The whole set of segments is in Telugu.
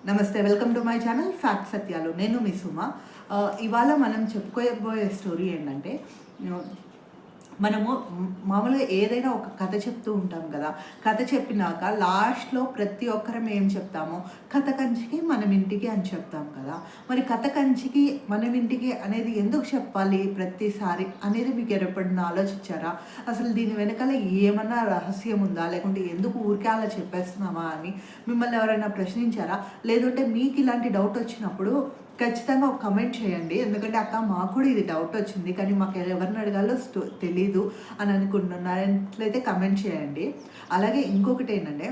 నమస్తే, welcome to my channel fact సత్యాలు. నేను మీ సుమ. ఇవాళ మనం చెప్పుకోబోయే స్టోరీ ఏంటంటే, మనము మామూలుగా ఏదైనా ఒక కథ చెప్తూ ఉంటాం కదా. కథ చెప్పినాక లాస్ట్లో ప్రతి ఒక్కరం ఏం చెప్తామో, కథ కంచికి మనం ఇంటికి అని చెప్తాం కదా. మరి కథ కంచికి మనం ఇంటికి అనేది ఎందుకు చెప్పాలి ప్రతిసారి అనేది మీకు ఎప్పుడన్నా ఆలోచించారా? అసలు దీని వెనకాల ఏమన్నా రహస్యం ఉందా, లేకుంటే ఎందుకు ఊరికే అలా చెప్పేస్తున్నామా అని మిమ్మల్ని ఎవరైనా ప్రశ్నించారా? లేదంటే మీకు ఇలాంటి డౌట్ వచ్చినప్పుడు ఖచ్చితంగా ఒక కమెంట్ చేయండి. ఎందుకంటే అక్క, మాకు కూడా ఇది డౌట్ వచ్చింది, కానీ మాకు ఎవరిని అడగాలో తెలీదు అని అనుకుంటున్నారట్లయితే కమెంట్ చేయండి. అలాగే ఇంకొకటి ఏంటంటే,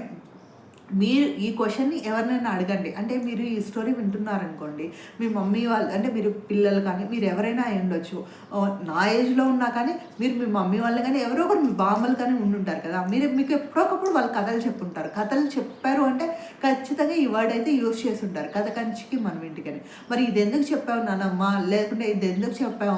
మీరు ఈ క్వశ్చన్ని ఎవరినైనా అడగండి. అంటే మీరు ఈ స్టోరీ వింటున్నారనుకోండి, మీ మమ్మీ వాళ్ళు అంటే మీరు పిల్లలు కానీ మీరు ఎవరైనా అయి ఉండొచ్చు. నా ఏజ్లో ఉన్నా కానీ మీరు మీ మమ్మీ వాళ్ళు కానీ ఎవరో ఒకరు మీ బామ్మలు కానీ ఉండుంటారు కదా. మీకు ఎప్పుడొకప్పుడు వాళ్ళు కథలు చెప్పుంటారు. కథలు చెప్పారు అంటే ఖచ్చితంగా ఈ వర్డ్ అయితే యూజ్ చేసి ఉంటారు, కథ కంచికి మనం ఇంటికని. మరి ఇది ఎందుకు చెప్పావు నానమ్మ, లేకుంటే ఇది ఎందుకు చెప్పావు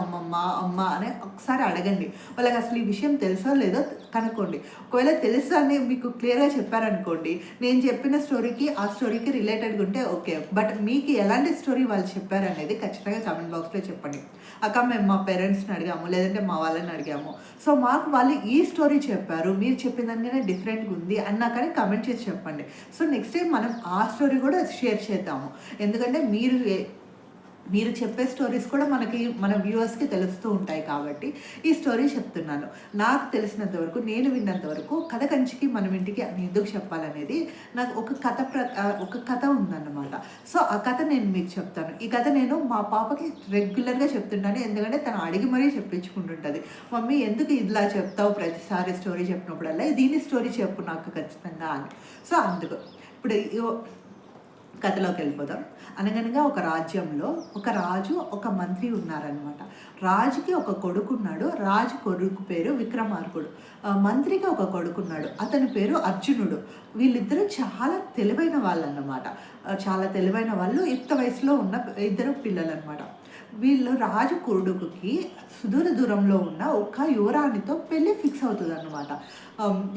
అమ్మ అని ఒకసారి అడగండి. వాళ్ళకి అసలు ఈ విషయం తెలుసో లేదో కనుక్కోండి. ఒకవేళ తెలుసు అని మీకు క్లియర్గా చెప్పారనుకోండి, నేను చెప్పిన స్టోరీకి ఆ స్టోరీకి రిలేటెడ్గా ఉంటే ఓకే. బట్ మీకు ఎలాంటి స్టోరీ వాళ్ళు చెప్పారనేది ఖచ్చితంగా కామెంట్ బాక్స్లో చెప్పండి. అక్క, మేము మా పేరెంట్స్ని అడిగాము, లేదంటే మా వాళ్ళని అడిగాము, సో మాకు వాళ్ళు ఈ స్టోరీ చెప్పారు, మీరు చెప్పిన దానికనే డిఫరెంట్గా ఉంది అన్నా కానీ కామెంట్ చేసి చెప్పండి. సో నెక్స్ట్ టైం మనం ఆ స్టోరీ కూడా షేర్ చేద్దాము. ఎందుకంటే మీరు చెప్పే స్టోరీస్ కూడా మన వ్యూవర్స్కి తెలుస్తూ ఉంటాయి కాబట్టి ఈ స్టోరీ చెప్తున్నాను. నాకు తెలిసినంత వరకు, నేను విన్నంత వరకు కథ కంచికి మనం ఇంటికి అని ఎందుకు చెప్పాలనేది నాకు ఒక కథ ఉందన్నమాట. సో ఆ కథ నేను మీకు చెప్తాను. ఈ కథ నేను మా పాపకి రెగ్యులర్గా చెప్తుంటాను, ఎందుకంటే తను అడిగి మరీ చెప్పించుకుంటుంటుంది. మమ్మీ, ఎందుకు ఇలా చెప్తావు ప్రతిసారి స్టోరీ చెప్పినప్పుడల్లా, దీని స్టోరీ చెప్పు నాకు ఖచ్చితంగా అని. సో అందుకు ఇప్పుడు కథలోకి వెళ్ళిపోదాం. అనగనగా ఒక రాజ్యంలో ఒక రాజు, ఒక మంత్రి ఉన్నారనమాట. రాజుకి ఒక కొడుకున్నాడు. రాజు కొడుకు పేరు విక్రమార్కుడు. మంత్రికి ఒక కొడుకున్నాడు, అతని పేరు అర్జునుడు. వీళ్ళిద్దరూ చాలా తెలివైన వాళ్ళు అన్నమాట. చాలా తెలివైన వాళ్ళు, యుక్త వయసులో ఉన్న ఇద్దరు పిల్లలు అనమాట. వీళ్ళు రాజు కొడుకుకి సుదూర దూరంలో ఉన్న ఒక యువరాణితో పెళ్ళి ఫిక్స్ అవుతుంది అన్నమాట.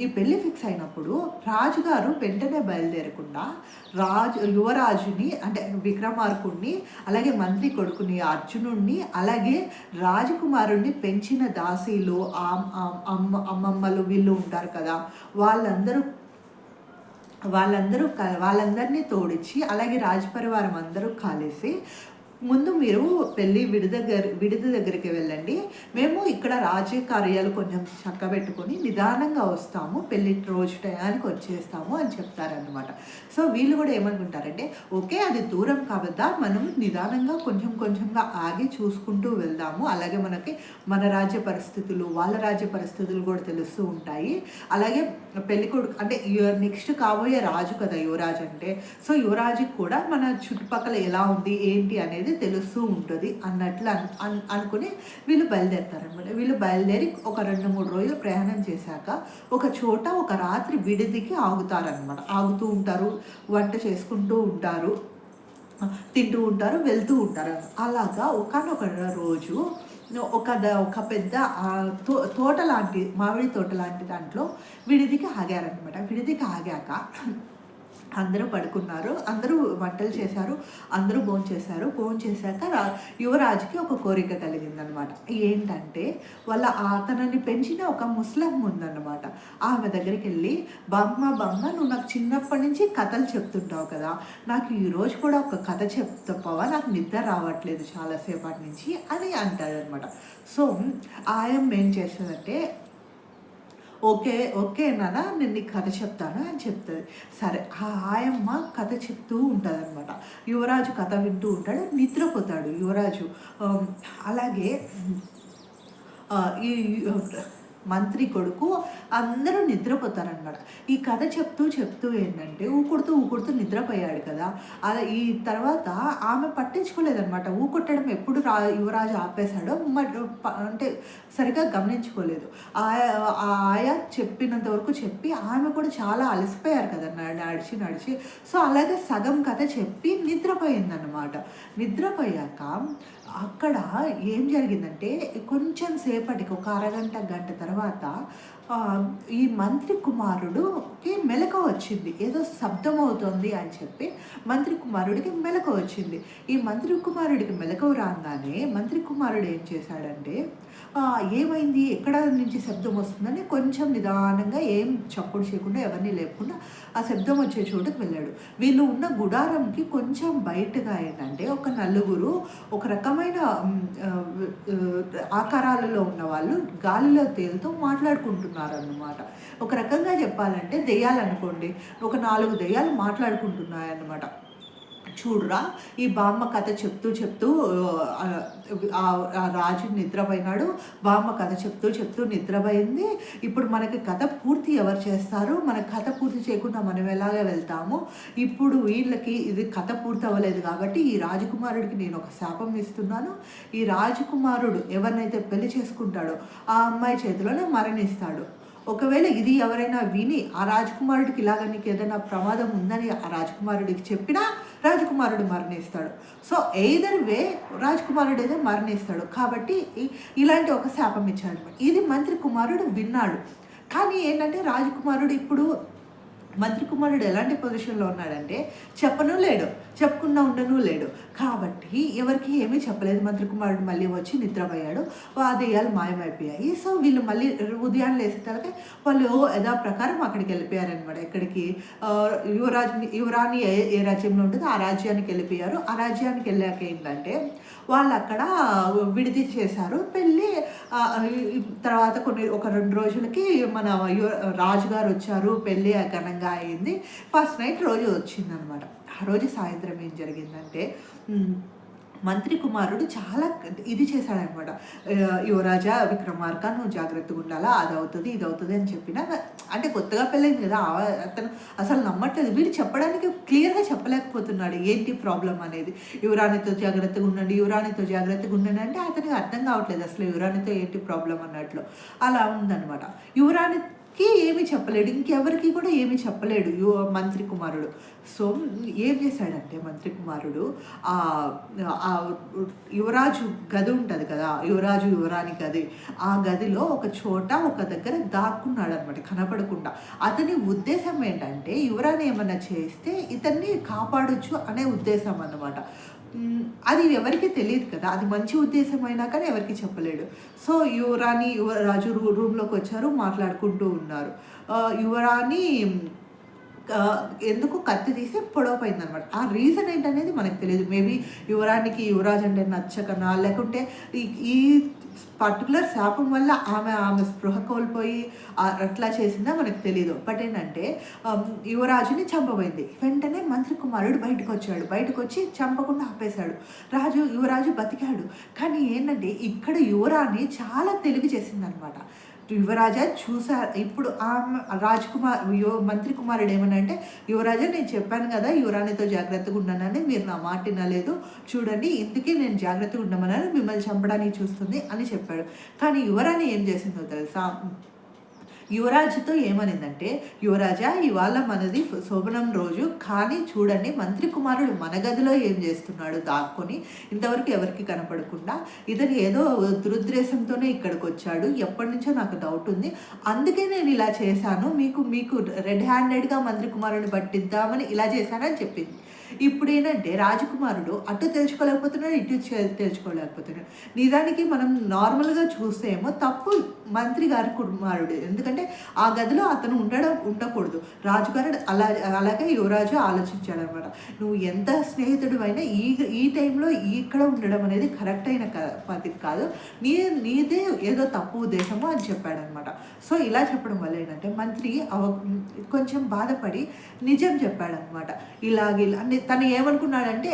ఈ పెళ్ళి ఫిక్స్ అయినప్పుడు రాజుగారు వెంటనే బయలుదేరకుండా యువరాజుని అంటే విక్రమార్కుడిని, అలాగే మంత్రి కొడుకుని అర్జునుడిని, అలాగే రాజకుమారుణ్ణి పెంచిన దాసీలు అమ్మమ్మలు వీళ్ళు ఉంటారు కదా, వాళ్ళందరినీ తోడిచ్చి, అలాగే రాజపరివారం అందరూ కలిసి, ముందు మీరు పెళ్ళి విడిది దగ్గరికి వెళ్ళండి, మేము ఇక్కడ రాజకార్యాలు కొంచెం చక్కబెట్టుకొని నిదానంగా వస్తాము, పెళ్ళి రోజు టయానికి వచ్చేస్తాము అని చెప్తారనమాట. సో వీళ్ళు కూడా ఏమనుకుంటారంటే, ఓకే అది దూరం కాబద్దా, మనం నిదానంగా కొంచెంగా ఆగి చూసుకుంటూ వెళ్దాము, అలాగే మన రాజ్య పరిస్థితులు వాళ్ళ రాజ్య పరిస్థితులు కూడా తెలుస్తూ ఉంటాయి. అలాగే పెళ్ళికొడుకు అంటే నెక్స్ట్ కాబోయే రాజు కదా యువరాజు అంటే, సో యువరాజుకి కూడా మన చుట్టుపక్కల ఎలా ఉంది ఏంటి అనేది తెలుస్తూ ఉంటుంది అన్నట్లు అనుకుని వీళ్ళు బయలుదేరుతారనమాట. వీళ్ళు బయలుదేరి ఒక 2-3 రోజులు ప్రయాణం చేశాక ఒక చోట ఒక రాత్రి విడిదికి ఆగుతారనమాట. ఆగుతూ ఉంటారు, వంట చేసుకుంటూ ఉంటారు, తింటూ ఉంటారు, వెళ్తూ ఉంటారు. అలాగా ఒకానొక రోజు ఒక పెద్ద తోట లాంటి, మామిడి తోట లాంటి దాంట్లో విడిదికి ఆగారనమాట. విడిదికి ఆగాక అందరూ పడుకున్నారు, అందరూ వంటలు చేశారు, అందరూ భోంచేశాక యువరాజుకి ఒక కోరిక కలిగిందనమాట. ఏంటంటే, తనని పెంచిన ఒక ముస్లమ్మ ఉందన్నమాట. ఆమె దగ్గరికి వెళ్ళి, బామ్మ నువ్వు నాకు చిన్నప్పటి నుంచి కథలు చెప్తుంటావు కదా, నాకు ఈరోజు కూడా ఒక కథ చెప్తావా, నాకు నిద్ర రావట్లేదు చాలాసేపటి నుంచి అని అంటాడనమాట. సో ఆయమ్మ ఏం చేస్తుందంటే, ఓకే నాన్న, నేను నీకు కథ చెప్తాను అని చెప్తుంది. సరే, ఆ ఆయమ్మ కథ చెప్తూ ఉంటుంది అనమాట. యువరాజు కథ వింటూ ఉంటాడు, నిద్రపోతాడు యువరాజు. అలాగే ఈ మంత్రి కొడుకు అందరూ నిద్రపోతారనమాట. ఈ కథ చెప్తూ ఏంటంటే, ఊకుడుతూ నిద్రపోయాడు కదా. అలా ఈ తర్వాత ఆమె పట్టించుకోలేదనమాట. ఊకొట్టడం ఎప్పుడు యువరాజు ఆపేశాడో అంటే సరిగా గమనించుకోలేదు. ఆయా చెప్పినంత వరకు చెప్పి, ఆమె కూడా చాలా అలసిపోయారు కదా నడిచి. సో అలాగే సగం కథ చెప్పి నిద్రపోయిందన్నమాట. నిద్రపోయాక అక్కడ ఏం జరిగిందంటే, కొంచెం సేపటికి ఒక అరగంట గంట తర్వాత ఈ మంత్రి కుమారుడుకి మెలకువ వచ్చింది. ఏదో శబ్దం అవుతోంది అని చెప్పి మంత్రి కుమారుడికి మెలకువ వచ్చింది. ఈ మంత్రి కుమారుడికి మెలకువ రాగానే మంత్రి కుమారుడు ఏం చేశాడంటే, ఏమైంది? ఎక్కడ నుంచి శబ్దం వస్తుందని కొంచెం నిదానంగా ఏం చప్పుడు చేయకుండా ఎవరిని లేకుండా ఆ శబ్దం వచ్చే చోటుకి వెళ్ళాడు. వీళ్ళు ఉన్న గుడారంకి కొంచెం బయటగా ఏంటంటే ఒక నలుగురు ఒక రకమైన ఆకారాలలో ఉన్నవాళ్ళు గాలిలో తేలుతూ మాట్లాడుకుంటున్నారన్నమాట. ఒక రకంగా చెప్పాలంటే దెయ్యాలనుకోండి. ఒక 4 దెయ్యాలు మాట్లాడుకుంటున్నాయన్నమాట. చూడురా, ఈ బామ్మ కథ చెప్తూ ఆ రాజు నిద్రపోయినాడు. బామ్మ కథ చెప్తూ నిద్రపోయింది. ఇప్పుడు మనకి కథ పూర్తి ఎవరు చేస్తారు? మన కథ పూర్తి చేయకుండా మనం ఎలాగ వెళ్తాము? ఇప్పుడు వీళ్ళకి ఇది కథ పూర్తి అవ్వలేదు కాబట్టి ఈ రాజకుమారుడికి నేను ఒక శాపం ఇస్తున్నాను. ఈ రాజకుమారుడు ఎవరినైతే పెళ్లి చేసుకుంటాడో ఆ అమ్మాయి చేతిలోనే మరణిస్తాడు. ఒకవేళ ఇది ఎవరైనా విని ఆ రాజకుమారుడికి ఇలాగ నీకు ఏదైనా ప్రమాదం ఉందని ఆ రాజకుమారుడికి చెప్పినా రాజకుమారుడు మరణిస్తాడు. సో ఎయిదర్ వే రాజకుమారుడు అయితే మరణిస్తాడు. కాబట్టి ఇలాంటి ఒక శాపం ఇచ్చాడు. ఇది మంత్రి కుమారుడు విన్నాడు. కానీ ఏంటంటే రాజకుమారుడు ఇప్పుడు మంత్రి కుమారుడు ఎలాంటి పొజిషన్లో ఉన్నాడంటే చెప్పను లేడు, చెప్పకుండా ఉండను లేడు. కాబట్టి ఎవరికి ఏమీ చెప్పలేదు. మంత్రి కుమారుడు మళ్ళీ వచ్చి నిద్రపోయాడు. ఆ దెయ్యాలు మాయమైపోయాయి. సో వీళ్ళు మళ్ళీ ఉదయాన్నే లేసేసరికి వాళ్ళు యథాప్రకారం అక్కడికి వెళ్ళిపోయారనమాట. ఎక్కడికి? యువరాణి ఏ రాజ్యంలో ఉంటుందో ఆ రాజ్యానికి వెళ్ళిపోయారు. ఆ రాజ్యానికి వెళ్ళాక ఏంటంటే వాళ్ళు అక్కడ విడిది చేశారు పెళ్ళి. తర్వాత ఒక 2 రోజులకి మన రాజుగారు వచ్చారు. పెళ్ళి ఘనంగా అయింది. ఫస్ట్ నైట్ రోజు వచ్చిందనమాట. ఆ రోజు సాయంత్రం ఏం జరిగిందంటే మంత్రి కుమారుడు చాలా ఇది చేశాడనమాట. యువరాజా విక్రమార్క, నువ్వు జాగ్రత్తగా ఉండాలా, అది అవుతుంది ఇది అవుతుంది అని చెప్పినా, అంటే కొత్తగా పెళ్ళైంది కదా, అతను అసలు నమ్మట్లేదు. వీడు చెప్పడానికి క్లియర్గా చెప్పలేకపోతున్నాడు ఏంటి ప్రాబ్లం అనేది. యువరాణితో జాగ్రత్తగా ఉండండి, యువరాణితో జాగ్రత్తగా ఉండండి అంటే అతనికి అర్థం కావట్లేదు అసలు యువరాణితో ఏంటి ప్రాబ్లం అన్నట్లు. అలా ఉందన్నమాట. యువరాణి ఏమీ చెప్పలేడు, ఇంకెవరికి కూడా ఏమీ చెప్పలేడు మంత్రి కుమారుడు. సో ఏం చేశాడంటే మంత్రి కుమారుడు యువరాజు గది ఉంటుంది కదా, యువరాజు యువరాణి గది, ఆ గదిలో ఒక చోట ఒక దగ్గర దాక్కున్నాడు అనమాట కనపడకుండా. అతని ఉద్దేశం ఏంటంటే యువరాణి ఏమన్నా చేస్తే ఇతన్ని కాపాడొచ్చు అనే ఉద్దేశం అన్నమాట. అది ఎవరికి తెలియదు కదా, అది మంచి ఉద్దేశం అయినా కానీ ఎవరికి చెప్పలేడు. సో యువరాజు రూమ్లోకి వచ్చారు, మాట్లాడుకుంటూ ఉన్నారు. యువరాణి ఎందుకు కత్తి తీసి పొడవపోయింది అనమాట. ఆ రీజన్ ఏంటనేది మనకు తెలియదు. మేబీ యువరానికి యువరాజు అంటే నచ్చకనా, లేకుంటే ఈ పర్టికులర్ శాపం వల్ల ఆమె స్పృహ కోల్పోయి అట్లా చేసిందా మనకు తెలియదు. బట్ ఏంటంటే యువరాజుని చంపబోయింది. వెంటనే మంత్రి కుమారుడు బయటకు వచ్చి చంపకుండా ఆపేశాడు. యువరాజు బతికాడు. కానీ ఏంటంటే ఇక్కడ యువరాణి చాలా తెలివి చేసిందనమాట. యువరాజా చూసారు. ఇప్పుడు మంత్రి కుమారుడు ఏమనంటే, యువరాజా నేను చెప్పాను కదా యువరాణితో జాగ్రత్తగా ఉన్నానని, మీరు నా మాట వినలేదు, చూడండి ఇందుకే నేను జాగ్రత్తగా ఉండమన్నాను, మిమ్మల్ని చంపడానికి చూస్తుంది అని చెప్పాడు. కానీ యువరాణి ఏం చేసిందో తెలుసా? యువరాజుతో ఏమనిందంటే, యువరాజా ఇవాళ మనది శోభనం రోజు, కానీ చూడండి మంత్రి కుమారుడు మన గదిలో ఏం చేస్తున్నాడు దాక్కొని, ఇంతవరకు ఎవరికి కనపడకుండా. ఇతను ఏదో దురుద్దేశంతోనే ఇక్కడికి వచ్చాడు, ఎప్పటి నుంచో నాకు డౌట్ ఉంది, అందుకే నేను ఇలా చేశాను, మీకు రెడ్ హ్యాండెడ్గా మంత్రి కుమారుడిని పట్టిద్దామని ఇలా చేశానని చెప్పింది. ఇప్పుడు ఏంటంటే రాజకుమారుడు అటు తెలుసుకోలేకపోతున్నాడు, ఇటు తెలుసుకోలేకపోతున్నాడు. నిజానికి మనం నార్మల్గా చూస్తే ఏమో తప్పు మంత్రి గారి కుమారుడు, ఎందుకంటే ఆ గదిలో అతను ఉండకూడదు. రాజుగారు అలాగే యువరాజు ఆలోచించాడు అనమాట. నువ్వు ఎంత స్నేహితుడు అయినా ఈ టైంలో ఇక్కడ ఉండడం అనేది కరెక్ట్ అయిన పద్ధతి కాదు, నీదే ఏదో తప్పు ఉద్దేశము అని చెప్పాడనమాట. సో ఇలా చెప్పడం వల్ల ఏంటంటే మంత్రి కొంచెం బాధపడి నిజం చెప్పాడనమాట. ఇలాగే తను ఏమనుకున్నాడంటే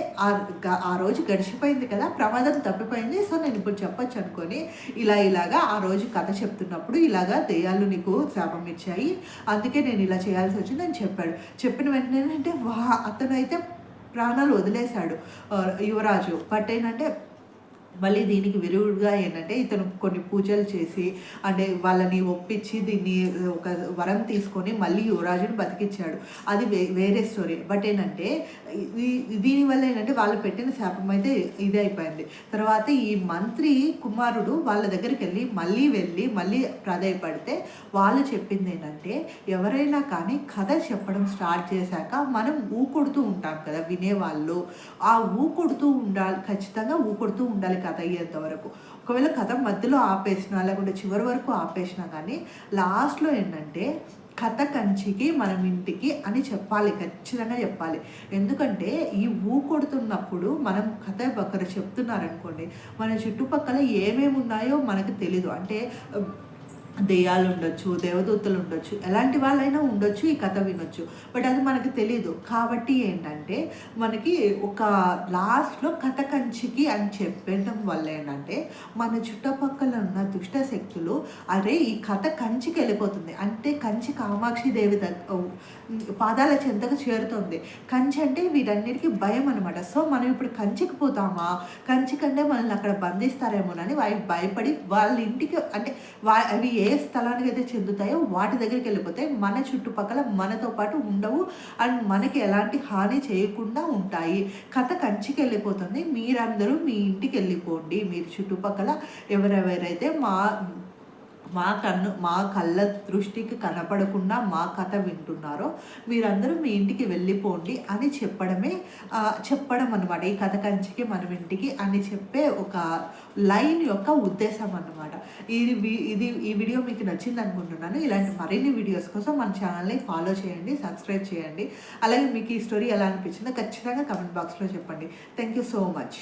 ఆ రోజు గడిచిపోయింది కదా, ప్రమాదం తప్పిపోయింది, సో నేను ఇప్పుడు చెప్పొచ్చు అనుకొని ఇలాగా ఆ రోజు కథ చెప్తున్నప్పుడు ఇలాగా దెయ్యాలు నీకు శాపం ఇచ్చాయి, అందుకే నేను ఇలా చేయాల్సి వచ్చిందని చెప్పాడు. చెప్పిన వెంటనే ఏంటంటే అతను అయితే ప్రాణాలు వదిలేశాడు యువరాజు. బట్ ఏంటంటే మళ్ళీ దీనికి విరుగుడుగా ఏంటంటే ఇతను కొన్ని పూజలు చేసి అంటే వాళ్ళని ఒప్పించి దీన్ని ఒక వరం తీసుకొని మళ్ళీ యువరాజుని బతికించాడు. అది వేరే స్టోరీ. బట్ ఏంటంటే దీనివల్ల ఏంటంటే వాళ్ళు పెట్టిన శాపం అయితే ఇది అయిపోయింది. తర్వాత ఈ మంత్రి కుమారుడు వాళ్ళ దగ్గరికి వెళ్ళి మళ్ళీ ప్రాధాయపడితే వాళ్ళు చెప్పింది ఏంటంటే ఎవరైనా కానీ కథ చెప్పడం స్టార్ట్ చేశాక మనం ఊకొడుతూ ఉంటాం కదా వినేవాళ్ళు. ఆ ఊకొడుతూ ఉండాలి, ఖచ్చితంగా ఊకొడుతూ ఉండాలి కథ అయ్యేంత వరకు. ఒకవేళ కథ మధ్యలో ఆపేసినా లేకుంటే చివరి వరకు ఆపేసినా కానీ లాస్ట్లో ఏంటంటే కథ కంచికి మనం ఇంటికి అని చెప్పాలి, ఖచ్చితంగా చెప్పాలి. ఎందుకంటే ఈ కొడుతున్నప్పుడు మనం కథ ఒకరు చెప్తున్నారనుకోండి, మన చుట్టుపక్కల ఏమేమి ఉన్నాయో మనకు తెలీదు. అంటే దెయ్యాలు ఉండొచ్చు, దేవదూతలు ఉండొచ్చు, ఎలాంటి వాళ్ళైనా ఉండొచ్చు, ఈ కథ వినొచ్చు. బట్ అది మనకు తెలీదు. కాబట్టి ఏంటంటే మనకి ఒక లాస్ట్లో కథ కంచికి అని చెప్పడం వల్ల ఏంటంటే మన చుట్టుపక్కల ఉన్న దుష్ట శక్తులు అరే ఈ కథ కంచికి వెళ్ళిపోతుంది, అంటే కంచి కామాక్షి దేవి పాదాల చెంతకు చేరుతుంది. కంచి అంటే వీటన్నిటికీ భయం అనమాట. సో మనం ఇప్పుడు కంచికి పోతామా, కంచి కంటే మనల్ని అక్కడ బంధిస్తారేమోనని వారికి భయపడి వాళ్ళ ఇంటికి అంటే అవి ఏ స్థలానికి అయితే చెందుతాయో వాటి దగ్గరికి వెళ్ళిపోతాయి. మన చుట్టుపక్కల మనతో పాటు ఉండవు అండ్ మనకి ఎలాంటి హాని చేయకుండా ఉంటాయి. కథ కంచికి వెళ్ళిపోతుంది. మీరందరూ మీ ఇంటికి వెళ్ళిపోండి. మీరు చుట్టుపక్కల ఎవరెవరైతే మా కళ్ళ దృష్టికి కనపడకుండా మా కథ వింటున్నారో మీరందరూ మీ ఇంటికి వెళ్ళిపోండి అని చెప్పడం అనమాట. ఈ కథ కంచికి మనం ఇంటికి అని చెప్పే ఒక లైన్ యొక్క ఉద్దేశం అన్నమాట. ఈ వీడియో మీకు నచ్చింది అనుకుంటున్నాను. ఇలాంటి మరిన్ని వీడియోస్ కోసం మన ఛానల్ని ఫాలో చేయండి, సబ్స్క్రైబ్ చేయండి. అలాగే మీకు ఈ స్టోరీ ఎలా అనిపించిందో ఖచ్చితంగా కమెంట్ బాక్స్లో చెప్పండి. Thank you so much.